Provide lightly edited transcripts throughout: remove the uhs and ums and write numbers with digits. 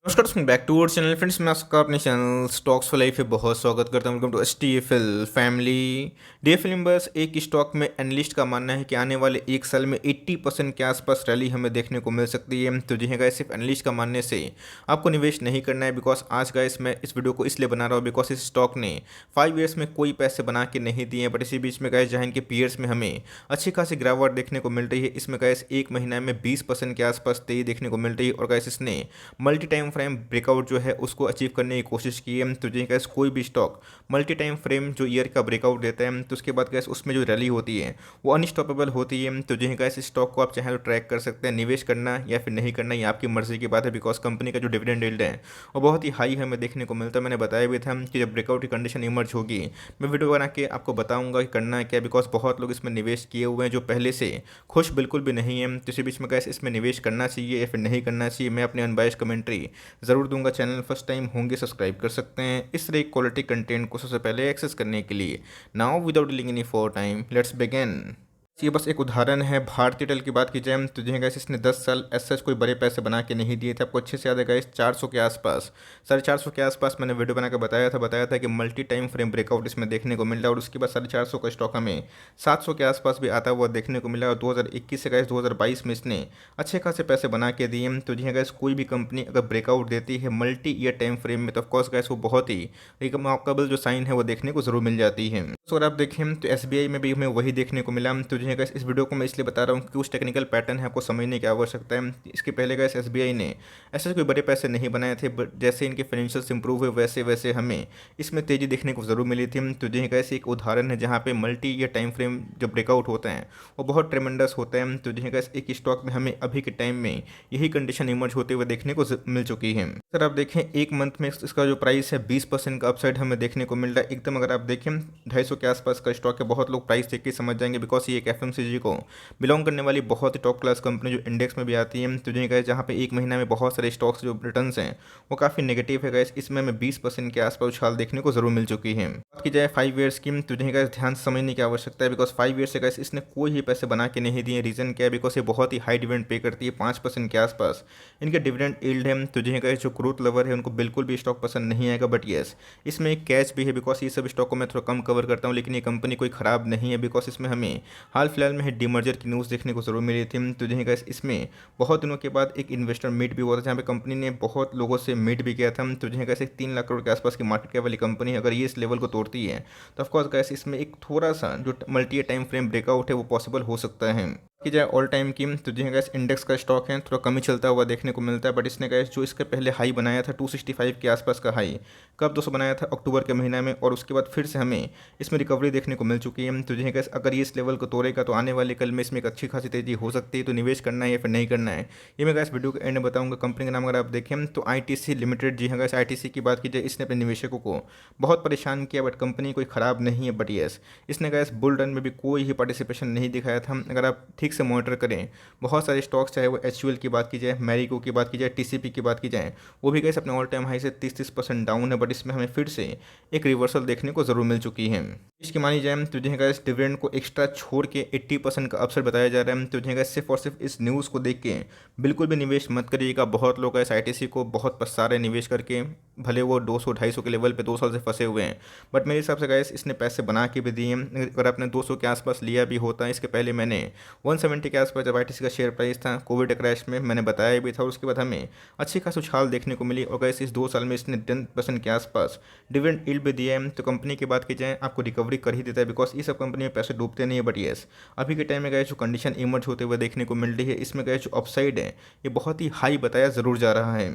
नमस्कार दोस्तों, back to our channel friends. मैं आपका अपने चैनल स्टॉक्स फॉर लाइफ पे बहुत स्वागत करता हूं। Welcome to STFL family. DFL members, एक स्टॉक में एनालिस्ट का मानना है कि आने वाले एक साल में 80% के आसपास रैली हमें देखने को मिल सकती है। तो जी गाइस, सिर्फ एनालिस्ट का मानने से आपको निवेश नहीं करना है। बिकॉज आज गाइस मैं इस वीडियो को इसलिए बना रहा हूँ बिकॉज इस स्टॉक ने 5 ईयर्स में कोई पैसे बना के नहीं दिए हैं। बट इसी बीच में गाइस जहाँ इनके पीयर्स में हमें अच्छी खासी गिरावट देखने को मिल रही है। इसमें गाइस एक महीना में 20% के आसपास तेजी देखने को मिल रही है। और गाइस इसने मल्टी टाइम फ्रेम ब्रेकआउट जो है उसको अचीव करने की कोशिश की है। तो जी गैस कोई भी स्टॉक मल्टी टाइम फ्रेम जो ईयर का ब्रेकआउट देता है तो उसके बाद गैस उसमें जो रैली होती है वो अनस्टॉपेबल होती है। तो जी गैस इस स्टॉक को आप चाहे तो ट्रैक कर सकते हैं। निवेश करना या फिर नहीं करना ये आपकी मर्जी की बात है। बिकॉज कंपनी का जो डिविडेंड यील्ड है वो बहुत ही हाई हमें देखने को मिलता है। मैंने बताया भी था कि जब ब्रेकआउट की कंडीशन इमर्ज होगी मैं वीडियो बना के आपको बताऊंगा कि करना है क्या। बिकॉज बहुत लोग इसमें निवेश किए हुए हैं जो पहले से खुश बिल्कुल भी नहीं है। तो इसी बीच में गैस इसमें निवेश करना चाहिए या फिर नहीं करना चाहिए, मैं अपने अनबायस्ड कमेंट्री ज़रूर दूंगा। चैनल फर्स्ट टाइम होंगे सब्सक्राइब कर सकते हैं इस तरह क्वालिटी कंटेंट को सबसे पहले एक्सेस करने के लिए। Now without dealing any for time let's begin. ये बस एक उदाहरण है। भारतीय टेल की बात की जाए तो जो गैस इसने 10 साल ऐसा कोई बड़े पैसे बना के नहीं दिए थे। आपको अच्छे से याद है गैस 400 के आसपास, 450 के आसपास मैंने वीडियो बना के बताया था कि मल्टी टाइम फ्रेम ब्रेकआउट इसमें देखने को मिल रहा है। और उसके बाद 450 का स्टॉक हमें 700 के आसपास भी आता हुआ देखने को मिला। और 2021 से गैस 2022 में इसने अच्छे खासे पैसे बना के दिए। तो जी गैस कोई भी कंपनी अगर ब्रेकआउट देती है मल्टी ईयर टाइम फ्रेम में तो ऑफकोर्स गैस वो बहुत ही रिमार्केबल जो साइन है वो देखने को जरूर मिल जाती है। तो अगर आप देखें तो SBI में भी हमें वही देखने को मिला। तो जो है इस वीडियो को मैं इसलिए बता रहा हूँ कि उस टेक्निकल पैटर्न है आपको समझने की आवश्यकता है। इसके पहले गैस SBI ने ऐसे कोई बड़े पैसे नहीं बनाए थे। बट जैसे इनके फाइनेंशियल्स इंप्रूव हुए वैसे वैसे हमें इसमें तेजी देखने को जरूर मिली थी। तो जो है गैस एक उदाहरण है जहाँ पे मल्टी ईयर टाइम फ्रेम जब ब्रेकआउट होते हैं वो बहुत ट्रेमेंडस होता है। तो जो है गैस एक स्टॉक में हमें अभी के टाइम में यही कंडीशन इमर्ज होते हुए देखने को मिल चुकी है। सर आप देखें एक मंथ में इसका जो प्राइस है 20% का अपसाइड हमें देखने को मिल रहा है एकदम। अगर आप देखें 250 के आसपास का स्टॉक है। बहुत लोग प्राइस देख के समझ जाएंगे बिकॉज ये एक FMCG को बिलोंग करने वाली बहुत ही टॉप क्लास कंपनी जो इंडेक्स में भी आती है। तो जो गैस जहाँ पे एक महीना में बहुत सारे स्टॉक्स जो रिटर्न हैं वो काफ़ी नेगेटिव है गैस। इसमें हमें 20% के आसपास उछाल देखने को जरूर मिल चुकी है। बात की जाए 5 ईयर्स की तो जो गैस ध्यान से समझने की आवश्यकता है। बिकॉज 5 ईयर्स से गैस इसने कोई ही पैसे बना के नहीं दिए। रीज़न क्या है? बिकॉज ये बहुत ही हाई डिविडेंड पे करती है, 5% के आसपास इनके डिविडेंड यील्ड है। तो जो गैस जो ग्रोथ लवर है उनको बिल्कुल भी स्टॉक पसंद नहीं आएगा। बट येस इसमें एक कैच भी है बिकॉज ये सब स्टॉक को मैं थोड़ा कम कवर करता हूँ। लेकिन ये कंपनी कोई ख़राब नहीं है बिकॉज इसमें हमें हाल फिलहाल में डीमर्जर की न्यूज़ देखने को जरूर मिली थी। तो जो गैस इसमें बहुत दिनों के बाद एक इन्वेस्टर मीट भी हुआ था जहाँ पे कंपनी ने बहुत लोगों से मीट भी किया था। तो जो गैस एक 3 लाख करोड़ के आसपास की मार्केट कैप वाली कंपनी है। अगर ये इस लेवल को तोड़ती है तो ऑफकोर्स गैस इसमें एक थोड़ा सा जो मल्टी टाइम फ्रेम ब्रेकआउट है वो पॉसिबल हो सकता है। कि जाए ऑल टाइम की तो जी गैस इंडेक्स का स्टॉक है थोड़ा कम ही चलता हुआ देखने को मिलता है। बट इसने गैस जो इसके पहले हाई बनाया था 265 के आसपास का हाई, कब दोस्तों बनाया था अक्टूबर के महीने में। और उसके बाद फिर से हमें इसमें रिकवरी देखने को मिल चुकी है। तो जी गैस अगर ये इस लेवल को तोड़ेगा तो आने वाले कल में इसमें एक अच्छी खासी तेजी हो सकती है। तो निवेश करना है या फिर नहीं करना है ये मैं गैस वीडियो के एंड में बताऊंगा। कंपनी का नाम अगर आप देखें तो ITC लिमिटेड। जी हाँ गैस ITC की बात की जाए इसने अपने निवेशकों को बहुत परेशान किया। बट कंपनी कोई ख़राब नहीं है। बट येस इसने गैस बुल रन में भी कोई ही पार्टिसिपेशन नहीं दिखाया था। अगर आप ठीक से मॉनिटर करें बहुत सारे स्टॉक्स चाहे वो HUL की बात की जाए, मैरिको की बात की जाए, TCP की बात की जाए, वो भी गैस अपने ऑल टाइम हाई से 30% डाउन है। बट इसमें हमें फिर से एक रिवर्सल देखने को जरूर मिल चुकी है। इसकी मानी जाए तो जो गैस डिविडेंड को एक्स्ट्रा छोड़ के 80% का अपसाइड बताया जा रहा है। तो जो गैस सिर्फ और सिर्फ इस न्यूज़ को देख के बिल्कुल भी निवेश मत करिएगा। बहुत लोग इस ITC को बहुत पछता रहे निवेश करके, भले वो 200-250 के लेवल पे 2 साल से फंसे हुए हैं। बट मेरे हिसाब से गैस इसने पैसे बना के भी दिए हैं। अगर आपने 200 के आसपास लिया भी होता है, इसके पहले मैंने 170 के आसपास जब ITC का शेयर प्राइस था कोविड क्रैश में मैंने बताया भी था। और उसके बाद हमें अच्छी खासी उछाल देखने को मिली। और गैस इस 2 साल में इसने 10% के आसपास डिविडेंड यील्ड भी दिया है। तो कंपनी की बात की जाए आपको रिकवरी कर ही देता है बिकॉज ये सब कंपनी में पैसे डूबते नहीं है। बट येस अभी के टाइम में गए जो कंडीशन इमर्ज होते हुए देखने को मिल रही है इसमें गए जो अपसाइड है ये बहुत ही हाई बताया ज़रूर जा रहा है।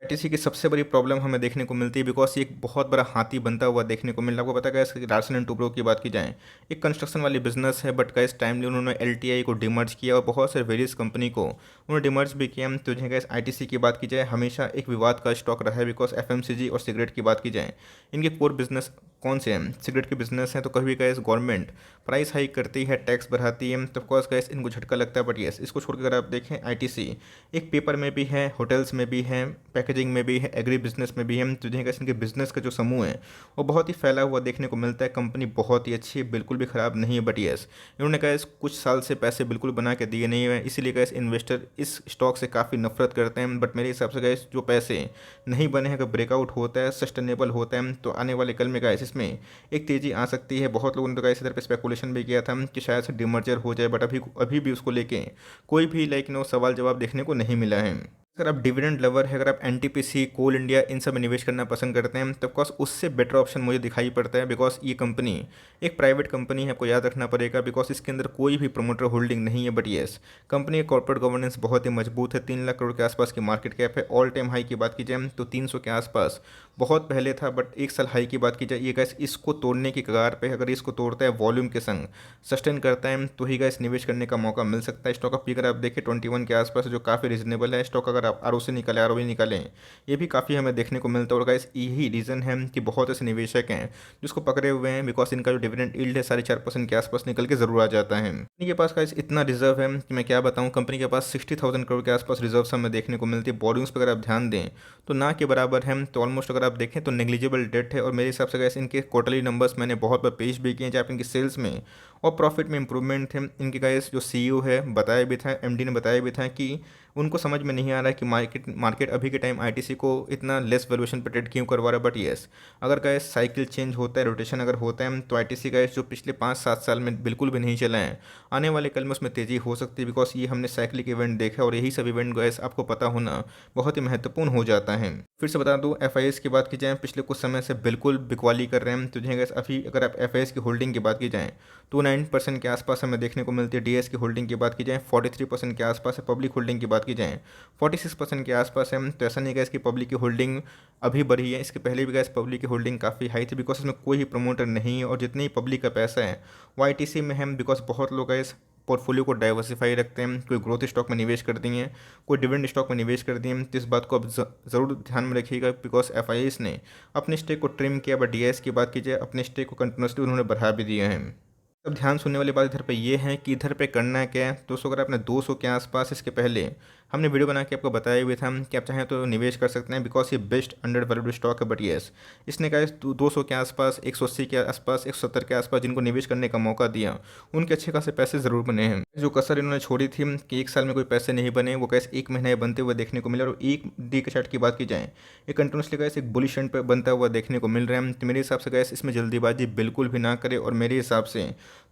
ITC की सबसे बड़ी प्रॉब्लम हमें देखने को मिलती है बिकॉज ये एक बहुत बड़ा हाथी बनता हुआ देखने को मिल रहा है। आपको पता है लार्सन एंड टुब्रो की बात की जाए एक कंस्ट्रक्शन वाली बिजनेस है। बट गैस टाइमली उन्होंने LTI को डिमर्ज किया और बहुत सारे वेरियस कंपनी को उन्होंने डिमर्ज भी किया। तो जो गैस ITC की बात की जाए हमेशा एक विवाद का स्टॉक रहा है बिकॉज FMCG और सिगरेट की बात की जाए इनके कोर बिजनेस कौन से हैं? सिगरेट के बिजनेस हैं। तो कभी गैस गवर्नमेंट प्राइस हाइक करती है, टैक्स बढ़ाती है तो ऑफकोर्स गैस इनको झटका लगता है। बट येस इसको छोड़कर अगर आप देखें ITC एक पेपर में भी है, होटल्स में भी है, पैकेजिंग पैकेजिंग में भी है, एग्री बिजनेस में भी है। तो देखिए गाइस इनके बिजनेस का जो समूह है वो बहुत ही फैला हुआ देखने को मिलता है। कंपनी बहुत ही अच्छी है, बिल्कुल भी ख़राब नहीं है। बट यस, इन्होंने गाइस कुछ साल से पैसे बिल्कुल बना के दिए नहीं है, इसीलिए गाइस इन्वेस्टर इस स्टॉक से काफ़ी नफरत करते हैं। बट मेरे हिसाब से गाइस जो पैसे नहीं बने हैं, अगर ब्रेकआउट होता है, सस्टेनेबल होता है, तो आने वाले कल में गाइस इसमें एक तेज़ी आ सकती है। बहुत लोगों ने तो गाइस इधर पे स्पेकुलेशन भी किया था कि शायद से डिमर्जर हो जाए, बट अभी अभी भी उसको लेके कोई भी सवाल जवाब देखने को नहीं मिला है। अगर आप डिविडेंड लवर है, अगर आप एनटीपीसी, कोल इंडिया इन सब में निवेश करना पसंद करते हैं, तो ऑफकोर्स उससे बेटर ऑप्शन मुझे दिखाई पड़ता है। बिकॉज ये कंपनी एक प्राइवेट कंपनी है, आपको याद रखना पड़ेगा। बिकॉज इसके अंदर कोई भी प्रमोटर होल्डिंग नहीं है। बट येस, कंपनी का कॉर्पोरेट गवर्नेंस बहुत ही मजबूत है। 3 लाख करोड़ के आसपास की मार्केट कैप है। ऑल टाइम हाई की बात की जाए तो 300 के आसपास बहुत पहले था। बट एक साल हाई की बात की जाए, ये गैस इसको तोड़ने की कगार पे, अगर इसको तोड़ता है वॉल्यूम के संग सस्टेन करता है, तो ही गैस निवेश करने का मौका मिल सकता है। स्टॉक अगर आप देखें 21 के आसपास, जो काफ़ी रीजनेबल है। स्टॉक अगर आप आर निकाले, आर निकालें, ये भी काफ़ी हमें देखने को मिलता है। और गाइस यही रीज़न है कि बहुत ऐसे निवेशक हैं जिसको पकड़े हुए हैं। बिकॉज इनका जो डिविडेंड यील्ड है 4.5% के आसपास निकल के ज़रूर आ जाता है। कंपनी के पास गाइस इतना रिजर्व है कि मैं क्या बताऊं। कंपनी के पास 60,000 करोड़ के आसपास रिजर्व हमें देखने को मिलती है। बोर्डिंग्स पर अगर आप ध्यान दें तो ना के बराबर है। तो ऑलमोस्ट अगर आप देखें तो नेग्लिजिबल डेट है। और मेरे हिसाब से गाइस इनके क्वार्टरली नंबर्स मैंने बहुत बार पेश भी किए हैं, जहाँ पे इनकी सेल्स में और प्रॉफिट में इंप्रूवमेंट है। इनके गाइस जो सीईओ है बताया भी था, एमडी ने बताया भी था कि उनको समझ में नहीं आ रहा है कि मार्केट अभी के टाइम आईटीसी को इतना लेस वैल्यूएशन पे ट्रेड क्यों करवा रहा है। बट येस, अगर गाइस साइकिल चेंज होता है, रोटेशन अगर होता है, तो आईटीसी गाइस जो पिछले 5-7 साल में बिल्कुल भी नहीं चला है, आने वाले कल में उसमें तेज़ी हो सकती है। बिकॉज ये हमने साइक्लिक इवेंट देखा, और यही सब इवेंट गाइस आपको पता होना बहुत ही महत्वपूर्ण हो जाता है। फिर से बता दूं, एफआईएस की बात की जाए, पिछले कुछ समय से बिल्कुल बिकवाली कर रहे हैं। तो जो गाइस अभी अगर आप एफआईएस की होल्डिंग की बात की जाए तो 9% के आसपास हमें देखने को मिलती है। डीएस की होल्डिंग की बात की जाए 43% के आसपास है। पब्लिक होल्डिंग की बात की जाए 46% के आसपास है। तो ऐसा नहीं गया इसकी पब्लिक की होल्डिंग अभी बढ़ी है, इसके पहले भी गैस पब्लिक की होल्डिंग काफ़ी हाई थी। बिकॉज इसमें कोई ही प्रमोटर नहीं है, और जितनी पब्लिक का पैसा है वो आईटीसी में है। बिकॉज बहुत लोग इस पोर्टफोलियो को डाइवर्सिफाई रखते हैं, कोई ग्रोथ स्टॉक में निवेश कर दिए, कोई डिविडेंड स्टॉक में निवेश कर दिए। तो इस बात को अब ज़रूर ध्यान में रखिएगा। बिकॉज एफआईएस ने अपने स्टेक को ट्रिम किया, बट डीएस की बात की जाए अपने स्टेक को कंटिन्यूसली उन्होंने बढ़ा भी दिया है। अब ध्यान सुनने वाली बात इधर पे ये है कि इधर पे करना क्या है दोस्तों। अगर आपने 200 के आसपास, इसके पहले हमने वीडियो बना के आपको बताया भी था कि आप चाहें तो निवेश कर सकते हैं। बिकॉज ये बेस्ट अंडर वैल्यूड स्टॉक है। बट येस, इसने कहा 200 के आसपास, 180 के आसपास, 170 के आसपास जिनको निवेश करने का मौका दिया, उनके अच्छे खासे पैसे ज़रूर बने हैं। जो कसर इन्होंने छोड़ी थी कि एक साल में कोई पैसे नहीं बने, वो कैसे एक महीने बनते हुए देखने को मिले। और एक डी के चार्ट की बात की जाए, ये कंटिन्यूसली गैस एक बुलिश ट्रेंड पर बनता हुआ देखने को मिल रहा है। तो मेरे हिसाब से गैस इसमें जल्दीबाजी बिल्कुल भी ना करे, और मेरे हिसाब से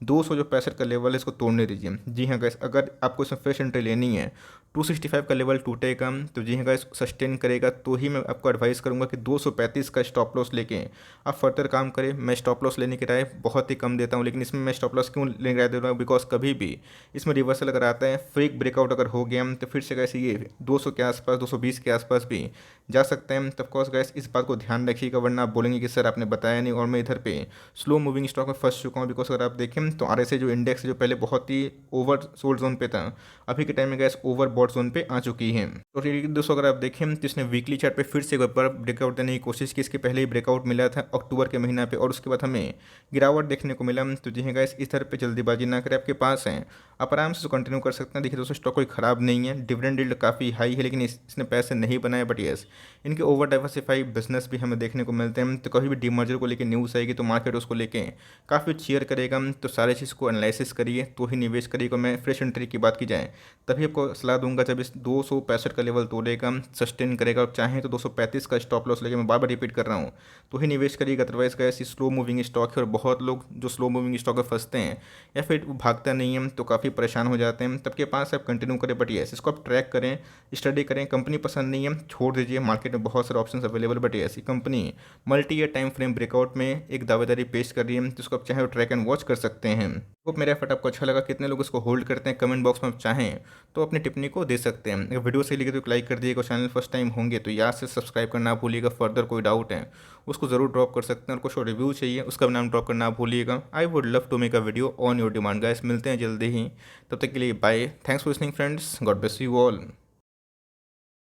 265 का लेवल है, इसको तोड़ने दीजिए। जी हाँ गैस, अगर आपको इसमें फ्रेश एंट्री लेनी है, 265 का लेवल टूटेगा तो जी हाँ गाइस सस्टेन करेगा, तो ही मैं आपको एडवाइस करूंगा कि 235 का स्टॉप लॉस लेके आप फर्दर काम करें। मैं स्टॉप लॉस लेने की राय बहुत ही कम देता हूं, लेकिन इसमें मैं स्टॉप लॉस क्यों लेने की राय दे रहा हूँ, बिकॉज कभी भी इसमें रिवर्सल अगर आता है, फ्रीक ब्रेकआउट अगर हो गया, तो फिर से गैस ये 200 के आसपास, 220 के आसपास भी जा सकते हैं। तब कोर्स गैस इस बात को ध्यान रखिएगा, वरना आप बोलेंगे कि सर आपने बताया नहीं। और मैं इधर पे स्लो मूविंग स्टॉक में फंस चुका हूँ। बिकॉज अगर आप देखें तो आरएसआई जो इंडेक्स जो पहले बहुत ही ओवर सोल्ड जोन पे था, अभी के टाइम में गैस ओवर बॉट जोन पे आ चुकी है। तो दोस्तों अगर आप देखें तो इसने वीकली चार्ट पे फिर से एक बार ब्रेकआउट देने की कोशिश की। इसके पहले ही ब्रेकआउट मिला था अक्टूबर के महीना पे, और उसके बाद हमें गिरावट देखने को मिला। तो जी हाँ गाइस, इस तरह पे जल्दीबाजी ना करें, आपके पास है, आप आराम से कंटिन्यू कर सकते हैं। देखिए दोस्तों, स्टॉक कोई ख़राब नहीं है, डिविडेंड यील्ड काफ़ी हाई है, लेकिन इसने पैसे नहीं बनाए। बट येस, इनके ओवर डाइवर्सिफाई बिजनेस भी हमें देखने को मिलते हैं। तो कभी भी डीमर्जर को लेकर न्यूज़ आएगी तो मार्केट उसको लेके काफ़ी चीयर करेगा। तो सारे चीज़ को एनालिसिस करिए तो ही निवेश करिएगा। मैं फ्रेश एंट्री की बात की जाए तभी आपको सलाह दूंगा जब इस 265 का लेवल तोड़ेगा, सस्टेन करेगा, और चाहें तो 235 का स्टॉप लॉस लेके, मैं बार बार रिपीट कर रहा हूँ, तो ही निवेश करिएगा। अदरवाइज का ऐसी स्लो मूविंग स्टॉक है, और बहुत लोग जो स्लो मूविंग स्टॉक में फंसते हैं या फिर भागता नहीं है तो काफ़ी परेशान हो जाते हैं। तब के पास आप कंटिन्यू करें। बट येस, इसको आप ट्रैक करें, स्टडी करें। कंपनी पसंद नहीं है, छोड़ दीजिए। मार्केट में बहुत सारे ऑप्शन अवेलेबल। बट ऐसी company multi year time frame breakout में एक दावेदारी पेश कर रही है, जिसको आप चाहे ट्रैक एंड वॉच कर सकते हैं। होप मेरा एफर्ट आपको अच्छा लगा। कितने लोग इसको होल्ड करते हैं कमेंट बॉक्स में आप चाहें तो अपनी टिप्पणी को दे सकते हैं। अगर वीडियो सही लगे तो लाइक कर दिएगा। चैनल फर्स्ट टाइम होंगे तो याद से सब्सक्राइब करना भूलिएगा। फर्दर कोई डाउट है उसको ज़रूर ड्रॉप कर सकते हैं, और कुछ रिव्यू चाहिए उसका भी नाम ड्रॉप करना भूलिएगा। I would love to make a video on your demand guys. मिलते हैं जल्दी ही, तब तक के लिए बाय। Thanks for listening friends, God bless you all.